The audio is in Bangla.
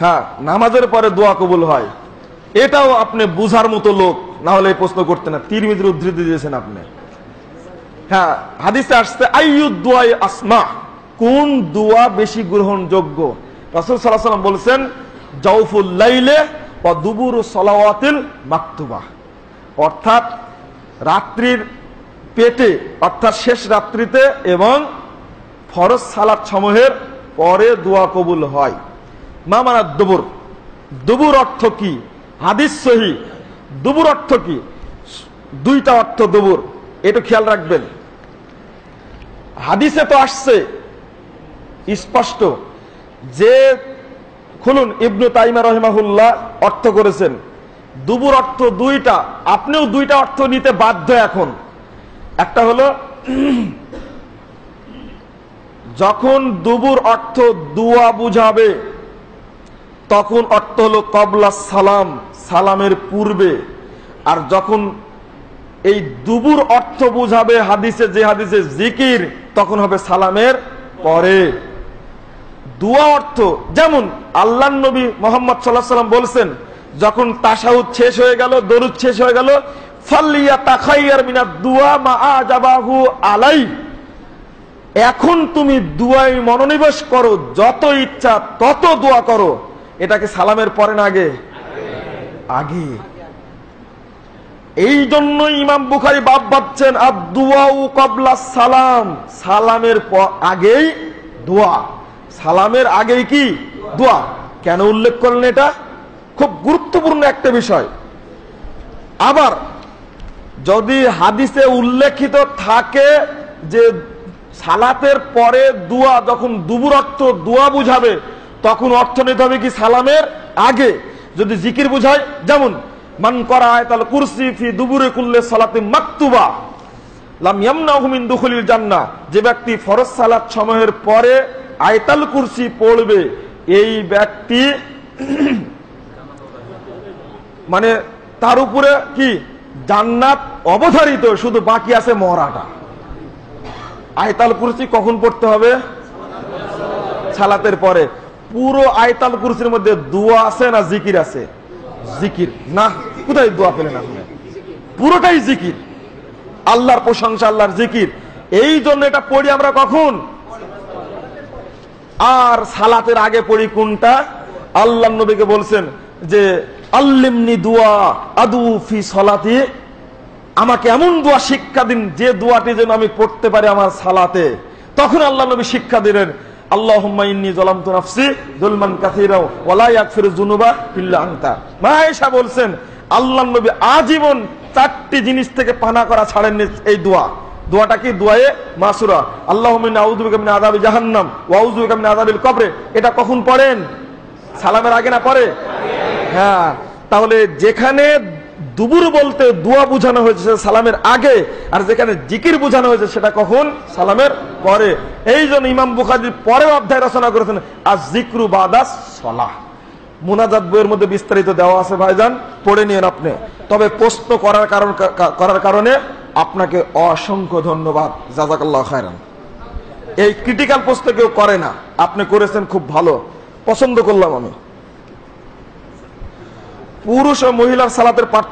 হ্যাঁ, নামাজের পরে দোয়া কবুল হয়, এটাও আপনি বুঝার মতো লোক না হলে এই প্রশ্ন করতেন না। তিরমিজির উদ্ধৃতি দিয়েছেন আপনি। হ্যাঁ, হাদিসে আসছে আইয়ুদ দুআই আসমা, কোন দোয়া বেশি গ্রহণযোগ্য। রাসূল সাল্লাল্লাহু আলাইহি ওয়াসাল্লাম বলেছেন জাওফুল লাইলে ওয়া দুবুরু সালাওয়াতিল মাকতুবা, অর্থাৎ রাত্রির পেটে, অর্থাৎ শেষ রাত্রিতে এবং ফরজ সালাত সমূহের পরে দোয়া কবুল হয়। মা মানা দুবুর, দুবুর অর্থ কি? হাদিস সহিহ। দুবুর অর্থ কি? দুইটা অর্থ দুবুর, এটা খেয়াল রাখবেন। হাদিসে তো আসছে স্পষ্ট যে, খুলুন ইবনু তাইমিয়া রাহিমাহুল্লাহ অর্থ করেছেন দুবুর অর্থ দুইটা, আপনিও দুইটা অর্থ নিতে বাধ্য। এখন একটা হলো যখন দুবুর অর্থ দোয়া বুঝাবে তখন অর্থ হলো কবলা সালাম, সালামের পূর্বে। আর যখন এই দুবুর অর্থ বুঝাবে হাদিসে, যে হাদিসে জিকির, তখন হবে সালামের পরে। দোয়া অর্থ যেমন আল্লাহর নবী মুহাম্মদ সাল্লাল্লাহু আলাইহি ওয়াসাল্লাম বলেছেন, যখন তাশাহুদ শেষ হয়ে গেল, দরুদ শেষ হয়ে গেল, ফালিয়াতাখায়্যার মিনাদ দুআ মা আজাবাহু আলাই, এখন তুমি দুআয় মনোনিবেশ করো, যত ইচ্ছা তত দোয়া করো। এটাকে সালামের পরে না আগে? আগে। এই জন্যই ইমাম বুখারী বাব বাঁধছেন আদ-দুআউ ক্বাবলা সালাম, সালামের আগেই দোয়া, সালামের আগেই কি দোয়া। কেন উল্লেখ করলেন? এটা খুব গুরুত্বপূর্ণ একটা বিষয়। আবার যদি হাদিসে উল্লেখিত থাকে যে সালাতের পরে দোয়া, যখন দুবুর অর্থ দোয়া বুঝাবে তখন অর্থ নিতে হবে কি সালামের আগে। যদি জিকির বুঝায়, যেমন মান করা আয়াতুল কুরসি ফি দুবুরি কুল্লি সালাতি মাকতুবা লাম ইয়ামনাহু মিন দুখুলিল জান্নাহ, যে ব্যক্তি ফরজ সালাত সময়ের পরে আয়াতুল কুরসি পড়বে, এই ব্যক্তি মানে তার উপরে কি জান্নাত অবধারিত, শুধু বাকি আছে মরাটা। আয়াতুল কুরসি কখন পড়তে হবে? সালাতের পরে। পুরো আয়াতুল কুরসির মধ্যে দোয়া আছে না জিকির আছে? জিকির না, কোথায় দোয়া পেলেন আপনি? পুরোটাই জিকির, আল্লাহর প্রশংসা, আল্লাহর জিকির। এই জন্য এটা পড়ি আমরা কখন? আর সালাতের আগে পড়ি কোনটা? আল্লাহর নবীকে বলছেন যে আল্লিমনি দুআ আদু ফি সালাতি, আমাকে এমন দোয়া শিক্ষা দিন যে দোয়াটি যেন আমি পড়তে পারি আমার সালাতে। তখন আল্লাহ নবী শিক্ষা দিলেন আল্লাহুম্মা ইন্নী যালামতু নাফসি যুলমান কাসীরা ওয়া লা ইয়াগফিরু যুনুবা ইল্লা আনতা। মা আয়েশা বলছেন আল্লাহর নবী আজীবন 4টি জিনিস থেকে পানা করা ছাড়েননি এই দোয়া। দোয়াটা কি? দুআয়ে মাসুরা। আল্লাহুম্মা ইন্নী আউযু বিকা মিন আযাবি জাহান্নাম ওয়া আউযু বিকা মিন আযাবিল কবর। এটা কখন পড়েন? সালামের আগে না পরে? হ্যাঁ, তাহলে যেখানে দুবুর বলতে দোয়া বোঝানো হয়েছে সালামের আগে, আর যেখানে জিকির বোঝানো হয়েছে সেটা কখন? সালামের পরে। এই জন্য ইমাম বুখারীর পরের অধ্যায় রচনা করেছেন আয-যিকরু বাদাস সালাহ। মুনাজাত বইয়ের মধ্যে বিস্তারিত দেওয়া আছে, ভাইজান পড়ে নিন আপনি। তবে প্রশ্ন করার কারণে আপনাকে অসংখ্য ধন্যবাদ, জাযাকাল্লাহু খায়রান। এই ক্রিটিক্যাল প্রশ্ন কেউ করে না, আপনি করেছেন, খুব ভালো, পছন্দ করলাম আমি। পুরুষ ও মহিলার সালাতের